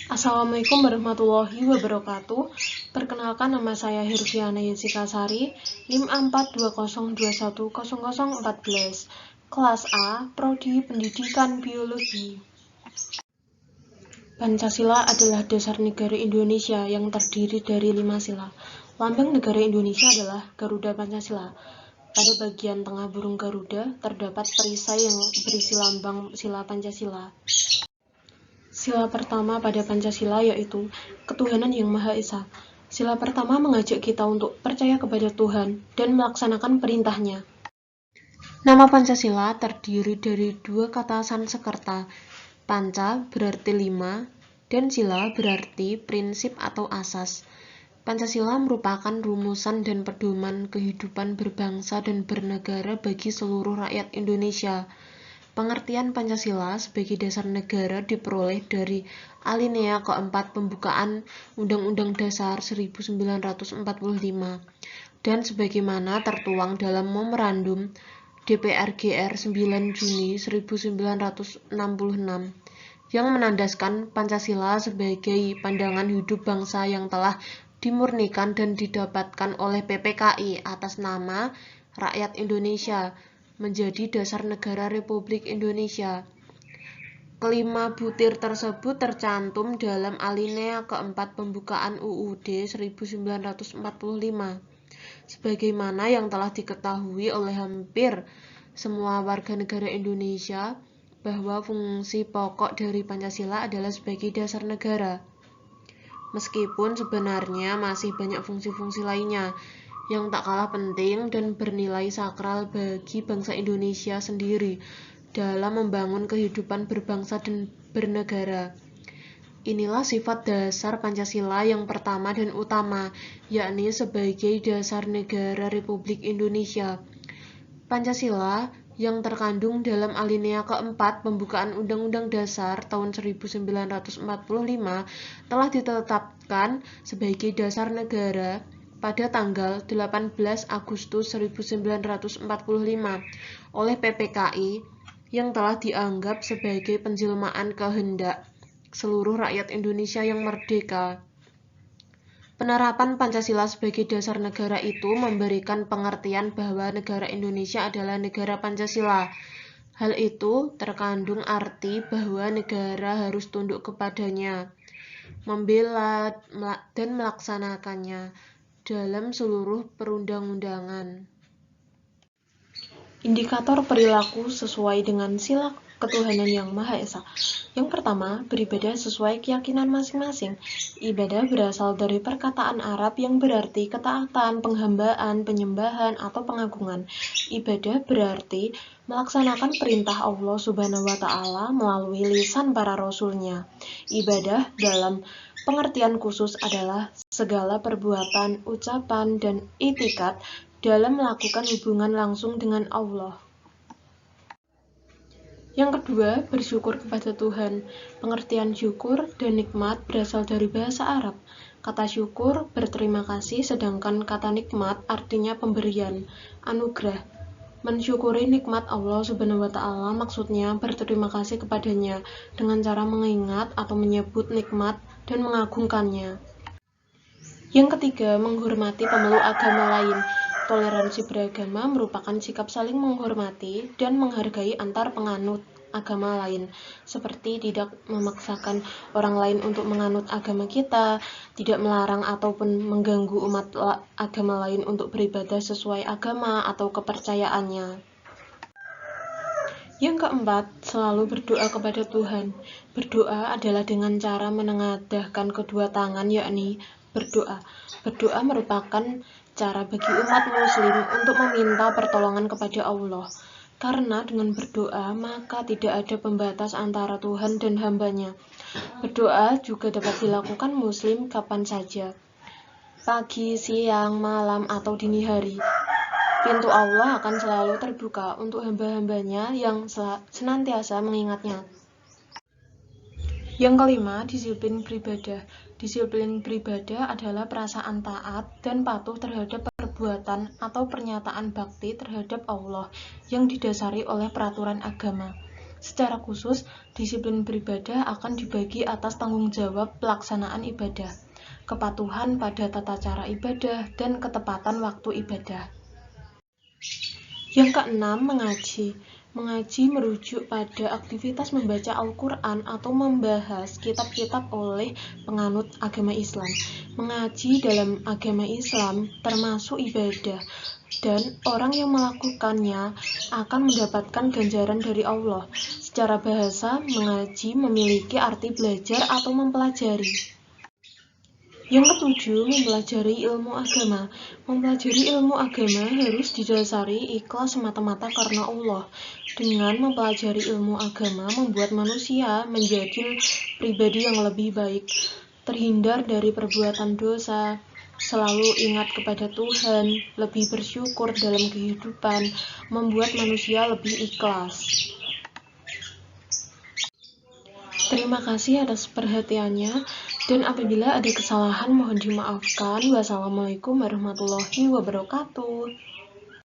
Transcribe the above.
Assalamualaikum warahmatullahi wabarakatuh. Perkenalkan, nama saya Hirviana Yesika Sari, NIM 420210014, kelas A, Prodi Pendidikan Biologi. Pancasila adalah dasar negara Indonesia yang terdiri dari 5 sila. Lambang negara Indonesia adalah Garuda Pancasila. Pada bagian tengah burung Garuda terdapat perisai yang berisi lambang sila Pancasila. Sila pertama pada Pancasila yaitu ketuhanan yang Maha Esa. Sila pertama mengajak kita untuk percaya kepada Tuhan dan melaksanakan perintahnya. Nama Pancasila terdiri dari dua kata Sanskerta. Panca berarti 5 dan sila berarti prinsip atau asas. Pancasila merupakan rumusan dan pedoman kehidupan berbangsa dan bernegara bagi seluruh rakyat Indonesia. Pengertian Pancasila sebagai dasar negara diperoleh dari alinea keempat pembukaan Undang-Undang Dasar 1945 dan sebagaimana tertuang dalam Memorandum DPR GR 9 Juni 1966 yang menandaskan Pancasila sebagai pandangan hidup bangsa yang telah dimurnikan dan didapatkan oleh PPKI atas nama rakyat Indonesia menjadi dasar negara Republik Indonesia. Kelima butir tersebut tercantum dalam alinea keempat pembukaan UUD 1945. Sebagaimana yang telah diketahui oleh hampir semua warga negara Indonesia bahwa fungsi pokok dari Pancasila adalah sebagai dasar negara. Meskipun sebenarnya masih banyak fungsi-fungsi lainnya yang tak kalah penting dan bernilai sakral bagi bangsa Indonesia sendiri dalam membangun kehidupan berbangsa dan bernegara. Inilah sifat dasar Pancasila yang pertama dan utama, yakni sebagai dasar negara Republik Indonesia. Pancasila yang terkandung dalam alinea keempat pembukaan Undang-Undang Dasar tahun 1945 telah ditetapkan sebagai dasar negara pada tanggal 18 Agustus 1945 oleh PPKI yang telah dianggap sebagai penjelmaan kehendak seluruh rakyat Indonesia yang merdeka. Penerapan Pancasila sebagai dasar negara itu memberikan pengertian bahwa negara Indonesia adalah negara Pancasila. Hal itu terkandung arti bahwa negara harus tunduk kepadanya, membela dan melaksanakannya dalam seluruh perundang-undangan. Indikator perilaku sesuai dengan sila ketuhanan yang Maha Esa. Yang pertama, beribadah sesuai keyakinan masing-masing. Ibadah berasal dari perkataan Arab yang berarti ketaatan, penghambaan, penyembahan, atau pengagungan. Ibadah berarti melaksanakan perintah Allah Subhanahu wa Ta'ala melalui lisan para rasulnya. Ibadah dalam pengertian khusus adalah segala perbuatan, ucapan, dan i'tikad dalam melakukan hubungan langsung dengan Allah. Yang kedua, bersyukur kepada Tuhan. Pengertian syukur dan nikmat berasal dari bahasa Arab. Kata syukur berterima kasih, sedangkan kata nikmat artinya pemberian, anugerah. Mensyukuri nikmat Allah Subhanahu wa Ta'ala maksudnya berterima kasih kepadanya dengan cara mengingat atau menyebut nikmat dan mengagungkannya. Yang ketiga, menghormati pemeluk agama lain. Toleransi beragama merupakan sikap saling menghormati dan menghargai antar penganut agama lain, seperti tidak memaksakan orang lain untuk menganut agama kita, tidak melarang ataupun mengganggu umat agama lain untuk beribadah sesuai agama atau kepercayaannya. Yang keempat, selalu berdoa kepada Tuhan. Berdoa adalah dengan cara menengadahkan kedua tangan, yakni berdoa. Berdoa merupakan cara bagi umat muslim untuk meminta pertolongan kepada Allah. Karena dengan berdoa, maka tidak ada pembatas antara Tuhan dan hambanya. Berdoa juga dapat dilakukan muslim kapan saja, pagi, siang, malam, atau dini hari. Pintu Allah akan selalu terbuka untuk hamba-hambanya yang senantiasa mengingatnya. Yang kelima, disiplin beribadah. Disiplin beribadah adalah perasaan taat dan patuh terhadap perbuatan atau pernyataan bakti terhadap Allah yang didasari oleh peraturan agama. Secara khusus, disiplin beribadah akan dibagi atas tanggung jawab pelaksanaan ibadah, kepatuhan pada tata cara ibadah, dan ketepatan waktu ibadah. Yang keenam, mengaji. Mengaji merujuk pada aktivitas membaca Al-Quran atau membahas kitab-kitab oleh penganut agama Islam. Mengaji dalam agama Islam termasuk ibadah, dan orang yang melakukannya akan mendapatkan ganjaran dari Allah. Secara bahasa, mengaji memiliki arti belajar atau mempelajari. Yang ketujuh, mempelajari ilmu agama. Mempelajari ilmu agama harus didasari ikhlas semata-mata karena Allah. Dengan mempelajari ilmu agama membuat manusia menjadi pribadi yang lebih baik, terhindar dari perbuatan dosa, selalu ingat kepada Tuhan, lebih bersyukur dalam kehidupan, membuat manusia lebih ikhlas. Terima kasih atas perhatiannya, dan apabila ada kesalahan mohon dimaafkan. Wassalamualaikum warahmatullahi wabarakatuh.